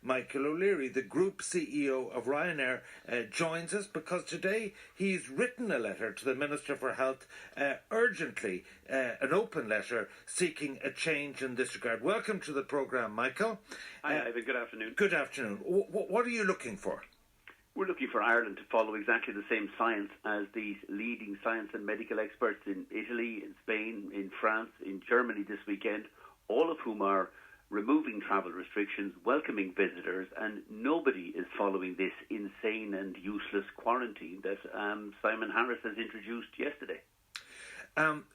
Michael O'Leary, the Group CEO of Ryanair, joins us because today he's written a letter to the Minister for Health urgently, an open letter seeking a change in this regard. Welcome to the programme, Michael. Hi, Ivan. Good afternoon. Good afternoon. What are you looking for? We're looking for Ireland to follow exactly the same science as the leading science and medical experts in Italy, in Spain, in France, in Germany this weekend, all of whom are removing travel restrictions, welcoming visitors, and nobody is following this insane and useless quarantine that Simon Harris has introduced yesterday.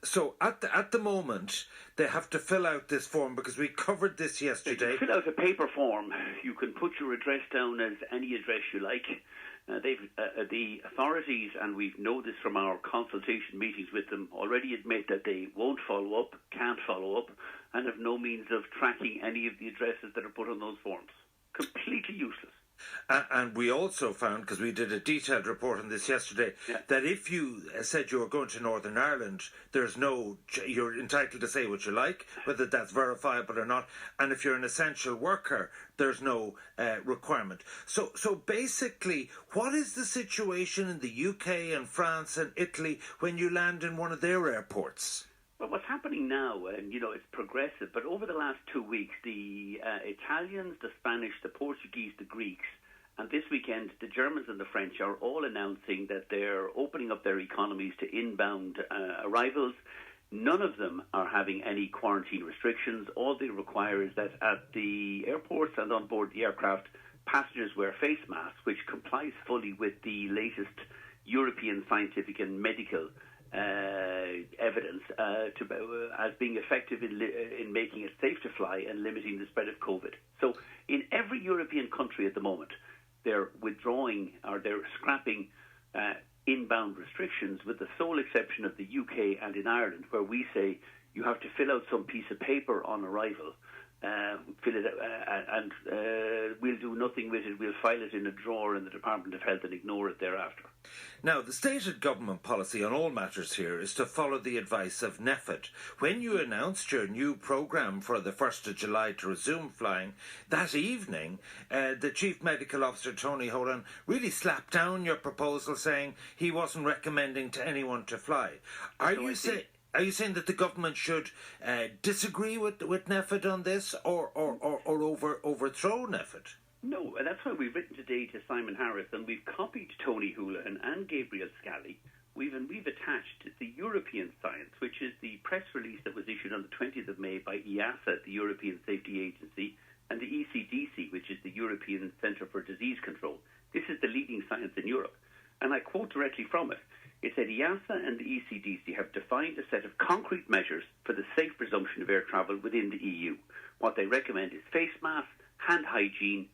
So at the moment, they have to fill out this form because we covered this yesterday. You fill out a paper form. You can put your address down as any address you like. The authorities, and we know this from our consultation meetings with them, already admit that they won't follow up, can't follow up, and have no means of tracking any of the addresses that are put on those forms. Completely useless. And we also found, because we did a detailed report on this yesterday, that if you said you were going to Northern Ireland, you're entitled to say what you like, whether that's verifiable or not. And if you're an essential worker, there's no requirement. So basically, what is the situation in the UK and France and Italy when you land in one of their airports? Well, what's happening now, and it's progressive, but over the last 2 weeks, the Italians, the Spanish, the Portuguese, the Greeks, and this weekend, the Germans and the French are all announcing that they're opening up their economies to inbound arrivals. None of them are having any quarantine restrictions. All they require is that at the airports and on board the aircraft, passengers wear face masks, which complies fully with the latest European scientific and medical evidence as being effective in making it safe to fly and limiting the spread of COVID. So in every European country at the moment, they're withdrawing or they're scrapping inbound restrictions, with the sole exception of the UK and in Ireland, where we say you have to fill out some piece of paper on arrival, fill it and we'll do nothing with it. We'll file it in a drawer in the Department of Health and ignore it thereafter. Now, the stated government policy on all matters here is to follow the advice of NPHET. When you announced your new programme for the 1st of July to resume flying, that evening, the Chief Medical Officer, Tony Holan, really slapped down your proposal, saying he wasn't recommending to anyone to fly. Are you saying that the government should disagree with NPHET on this or overthrow NPHET? No, and that's why we've written today to Simon Harris, and we've copied Tony Holohan and Gabriel Scally. We've attached the European science, which is the press release that was issued on the 20th of May by EASA, the European Safety Agency, and the ECDC, which is the European Centre for Disease Control. This is the leading science in Europe. And I quote directly from it. It said EASA and the ECDC have defined a set of concrete measures for the safe resumption of air travel within the EU. What they recommend is face masks, hand hygiene,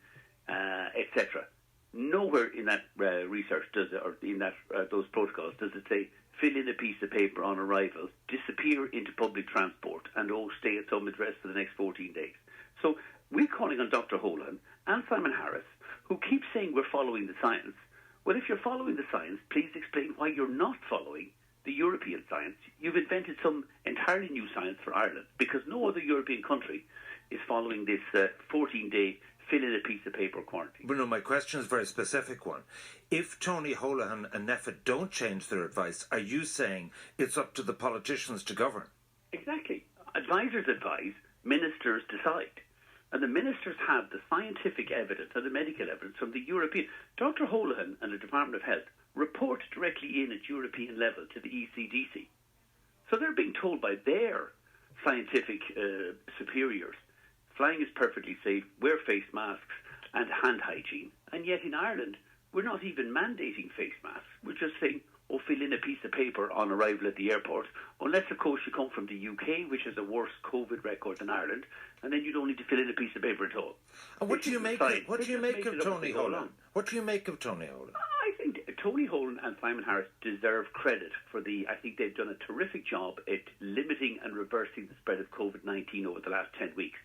etc. Nowhere in that research does it, or in that those protocols, does it say fill in a piece of paper on arrival, disappear into public transport, and stay at some address for the next 14 days. So we're calling on Dr. Holohan and Simon Harris, who keep saying we're following the science. Well, if you're following the science, please explain why you're not following the European science. You've invented some entirely new science for Ireland, because no other European country is following this 14-day fill in a piece of paper quarantine. Well, no, my question is a very specific one. If Tony Holohan and NPHET don't change their advice, are you saying it's up to the politicians to govern? Exactly. Advisors advise, ministers decide. And the ministers have the scientific evidence and the medical evidence from the European. Dr. Holohan and the Department of Health report directly in at European level to the ECDC. So they're being told by their scientific superiors, flying is perfectly safe, wear face masks and hand hygiene. And yet in Ireland, we're not even mandating face masks. We're just saying, fill in a piece of paper on arrival at the airport, unless, of course, you come from the UK, which has a worse COVID record than Ireland, and then you don't need to fill in a piece of paper at all. And what do you make of Tony Holohan? What do you make of Tony Holohan? I think Tony Holohan and Simon Harris deserve credit for I think they've done a terrific job at limiting and reversing the spread of COVID-19 over the last 10 weeks.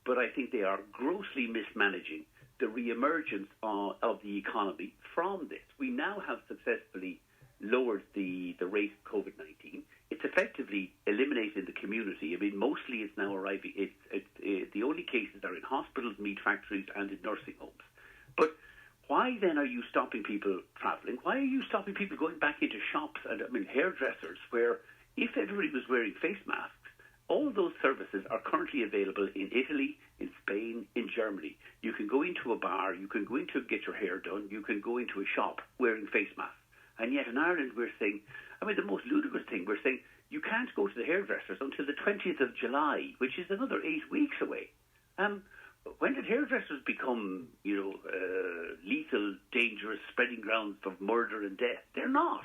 But I think they are grossly mismanaging the re-emergence of the economy from this. We now have successfully lowered the rate of COVID-19. It's effectively eliminated the community. I mean, mostly it's now arriving. The only cases are in hospitals, meat factories, and in nursing homes. But why then are you stopping people travelling? Why are you stopping people going back into shops and, hairdressers, where if everybody was wearing face masks, all those services are currently available in Italy, in Spain, in Germany. You can go into a bar, you can go in to get your hair done, you can go into a shop wearing face masks. And yet in Ireland we're saying, the most ludicrous thing, we're saying you can't go to the hairdressers until the 20th of July, which is another 8 weeks away. When did hairdressers become, lethal, dangerous, spreading grounds of murder and death? They're not.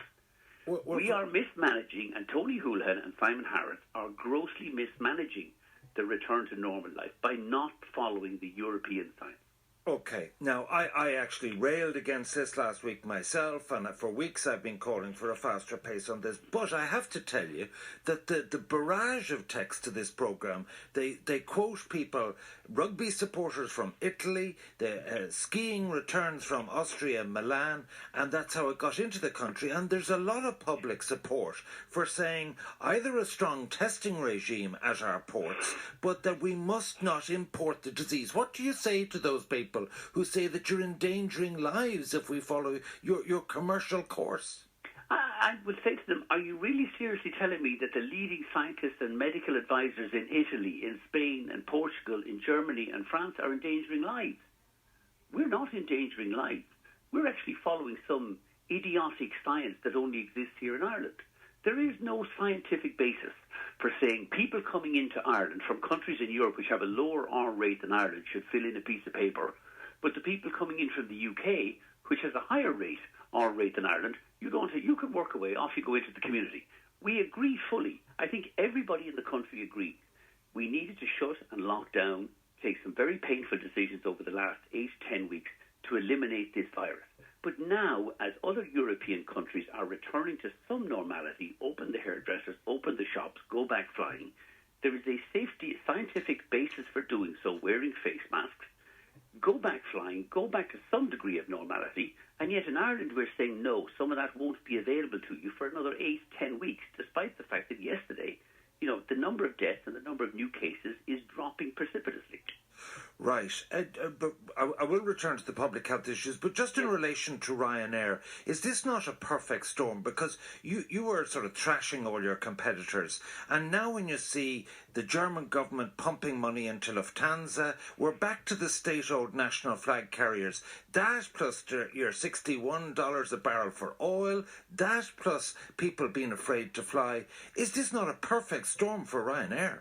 We are mismanaging, and Tony Holohan and Simon Harris are grossly mismanaging the return to normal life by not following the European science. Okay. Now, I actually railed against this last week myself, and for weeks I've been calling for a faster pace on this. But I have to tell you that the barrage of text to this programme, they quote people, rugby supporters from Italy, the skiing returns from Austria and Milan, and that's how it got into the country. And there's a lot of public support for saying either a strong testing regime at our ports, but that we must not import the disease. What do you say to those people who say that you're endangering lives if we follow your commercial course? I would say to them, are you really seriously telling me that the leading scientists and medical advisors in Italy, in Spain and Portugal, in Germany and France are endangering lives? We're not endangering lives. We're actually following some idiotic science that only exists here in Ireland. There is no scientific basis for saying people coming into Ireland from countries in Europe which have a lower R rate than Ireland should fill in a piece of paper, but the people coming in from the UK, which has a higher R rate than Ireland, you can work away, off you go into the community. We agree fully. I think everybody in the country agreed. We needed to shut and lock down, take some very painful decisions over the last 8 to 10 weeks to eliminate this virus. But now, as other European countries are returning to some normality, open the hairdressers, open the shops, go back flying, there is a scientific basis for doing so, wearing face masks, go back flying, go back to some degree of normality, and yet in Ireland we're saying no, some of that won't be available to you for another 8, 10 weeks, despite the fact that yesterday, the number of deaths and the number of new cases is dropping precipitously. Right. But I will return to the public health issues, but just in relation to Ryanair, is this not a perfect storm? Because you were sort of thrashing all your competitors, and now when you see the German government pumping money into Lufthansa, we're back to the state-owned national flag carriers. That plus your $61 a barrel for oil, that plus people being afraid to fly. Is this not a perfect storm for Ryanair?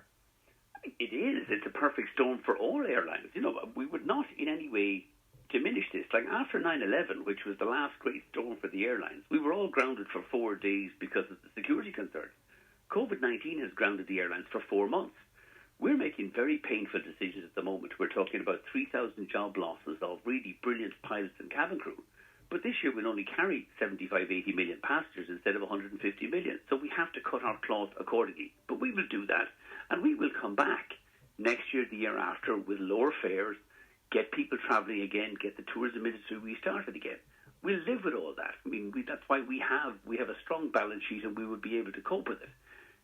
It is. It's a perfect storm for all airlines. We would not in any way diminish this. Like after 9/11, which was the last great storm for the airlines, we were all grounded for 4 days because of the security concerns. COVID-19 has grounded the airlines for 4 months. We're making very painful decisions at the moment. We're talking about 3,000 job losses of really brilliant pilots and cabin crew. But this year we'll only carry 75, 80 million passengers instead of 150 million. So we have to cut our cloth accordingly. But we will do that. And we will come back next year, the year after, with lower fares, get people travelling again, get the tourism industry restarted again. We'll live with all that. That's why we have a strong balance sheet and we will be able to cope with it.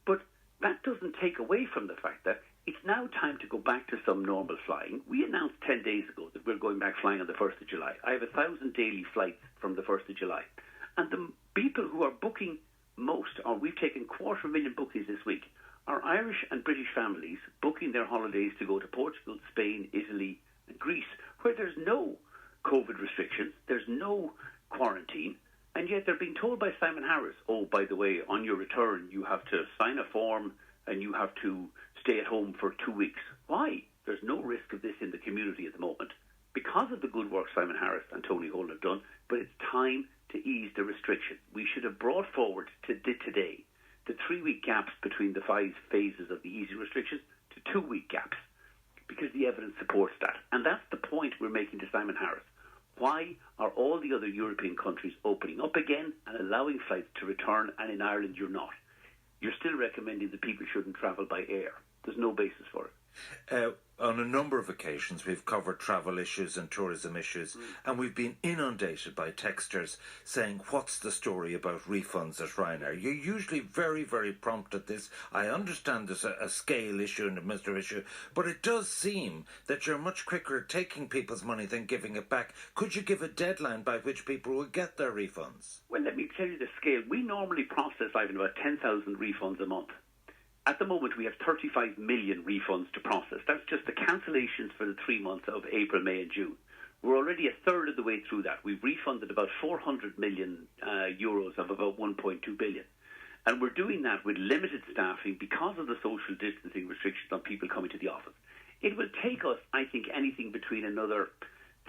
But that doesn't take away from the fact that it's now time to go back to some normal flying. We announced 10 days ago that we're going back flying on the 1st of July. I have 1,000 daily flights from the 1st of July. And the people who are booking most, or we've taken 250,000 bookings this week, are Irish and British families booking their holidays to go to Portugal, Spain, Italy and Greece, where there's no COVID restrictions, there's no quarantine, and yet they're being told by Simon Harris, oh, by the way, on your return you have to sign a form and you have to stay at home for 2 weeks. Why? There's no risk of this in the community at the moment because of the good work Simon Harris and Tony Holohan have done, but it's time to ease the restrictions. We should have brought forward to today the 3-week gaps between the 5 phases of the easy restrictions to 2-week gaps because the evidence supports that. And that's the point we're making to Simon Harris. Why are all the other European countries opening up again and allowing flights to return, and in Ireland you're not? You're still recommending that people shouldn't travel by air. There's no basis for it. On a number of occasions, we've covered travel issues and tourism issues, and we've been inundated by texters saying, what's the story about refunds at Ryanair? You're usually very, very prompt at this. I understand there's a scale issue and a administrative issue, but it does seem that you're much quicker at taking people's money than giving it back. Could you give a deadline by which people will get their refunds? Well, let me tell you the scale. We normally process, Ivan, about 10,000 refunds a month. At the moment, we have 35 million refunds to process. That's just the cancellations for the 3 months of April, May and June. We're already a third of the way through that. We've refunded about 400 million euros of about 1.2 billion. And we're doing that with limited staffing because of the social distancing restrictions on people coming to the office. It will take us, I think, anything between another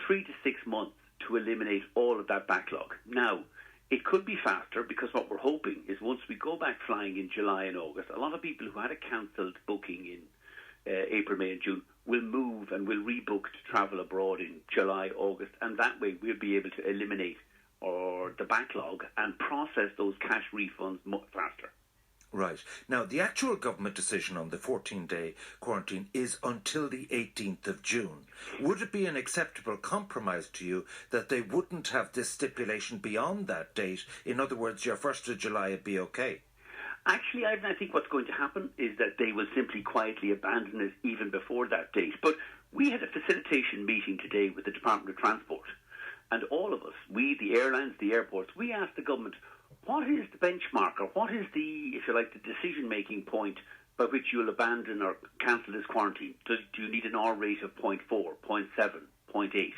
3 to 6 months to eliminate all of that backlog. Now, it could be faster because what we're hoping is once we go back flying in July and August, a lot of people who had a cancelled booking in April, May and June will move and will rebook to travel abroad in July, August, and that way we'll be able to eliminate the backlog and process those cash refunds much faster. Right. Now, the actual government decision on the 14-day quarantine is until the 18th of June. Would it be an acceptable compromise to you that they wouldn't have this stipulation beyond that date? In other words, your 1st of July would be okay? Actually, Ivan, I think what's going to happen is that they will simply quietly abandon it even before that date. But we had a facilitation meeting today with the Department of Transport. And all of us, we, the airlines, the airports, we asked the government, what is the benchmark, or what is the, if you like, the decision-making point by which you'll abandon or cancel this quarantine? Do you need an R rate of 0.4, 0.7, 0.8? Do you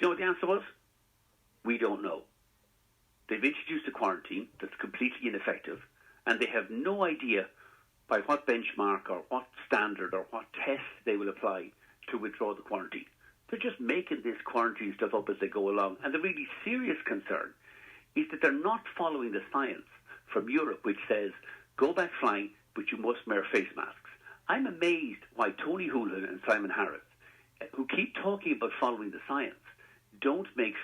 know what the answer was? We don't know. They've introduced a quarantine that's completely ineffective, and they have no idea by what benchmark or what standard or what test they will apply to withdraw the quarantine. They're just making this quarantine stuff up as they go along. And the really serious concern is that they're not following the science from Europe, which says, go back flying, but you must wear face masks. I'm amazed why Tony Holohan and Simon Harris, who keep talking about following the science, don't make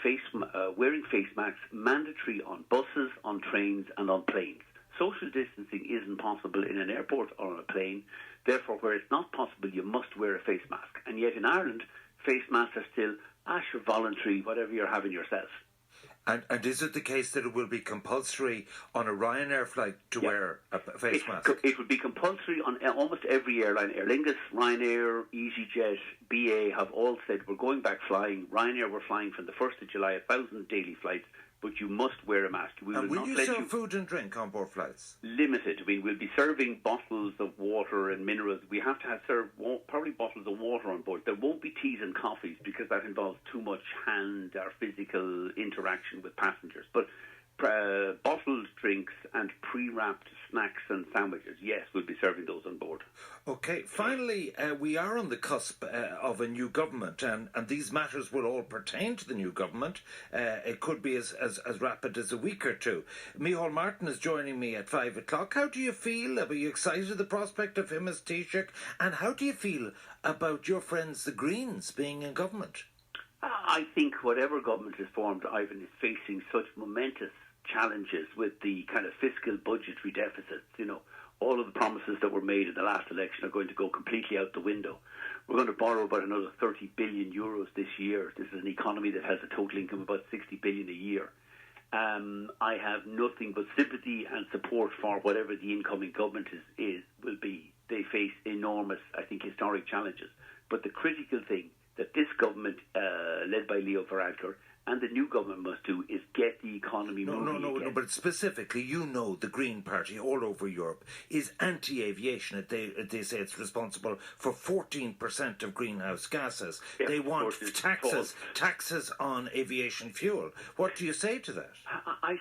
wearing face masks mandatory on buses, on trains and on planes. Social distancing isn't possible in an airport or on a plane. Therefore, where it's not possible, you must wear a face mask. And yet in Ireland, face masks are still voluntary, whatever you're having yourself. And is it the case that it will be compulsory on a Ryanair flight to wear a face mask? It would be compulsory on almost every airline. Aer Lingus, Ryanair, EasyJet, BA have all said we're going back flying. Ryanair, we're flying from the 1st of July, 1,000 daily flights, but you must wear a mask. And will you serve food and drink on board flights? Limited. I mean, we'll be serving bottles of water and minerals. We have to serve probably bottles of water on board. There won't be teas and coffees because that involves too much hand or physical interaction with passengers. But bottled drinks and pre-wrapped snacks and sandwiches, yes, we'll be serving those on board. Okay, finally, we are on the cusp of a new government, and these matters will all pertain to the new government. It could be as rapid as a week or two. Micheál Martin is joining me at 5 o'clock. How do you feel? Are you excited at the prospect of him as Taoiseach? And how do you feel about your friends, the Greens, being in government? I think whatever government is formed, Ivan, is facing such momentous challenges with the kind of fiscal budgetary deficits. You know, all of the promises that were made in the last election are going to go completely out the window. We're going to borrow about another 30 billion euros this year. This is an economy that has a total income of about 60 billion a year. I have nothing but sympathy and support for whatever the incoming government will be. They face enormous, I think, historic challenges. But the critical thing that this government, led by Leo Varadkar, and the new government must do is get the economy moving again. No, but specifically, the Green Party all over Europe is anti-aviation. They say it's responsible for 14% of greenhouse gases. Yeah, they want taxes on aviation fuel. What do you say to that? I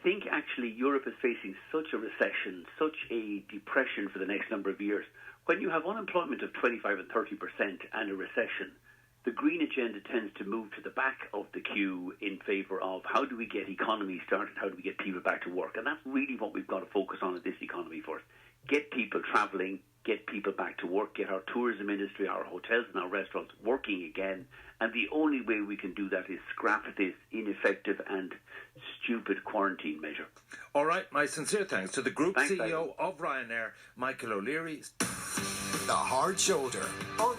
think actually Europe is facing such a recession, such a depression for the next number of years. When you have unemployment of 25 and 30% and a recession, the green agenda tends to move to the back of the queue in favour of how do we get economy started, how do we get people back to work. And that's really what we've got to focus on in this economy first. Get people travelling, get people back to work, get our tourism industry, our hotels and our restaurants working again. And the only way we can do that is scrap this ineffective and stupid quarantine measure. All right, my sincere thanks to the Group CEO of Ryanair, Michael O'Leary. The Hard Shoulder on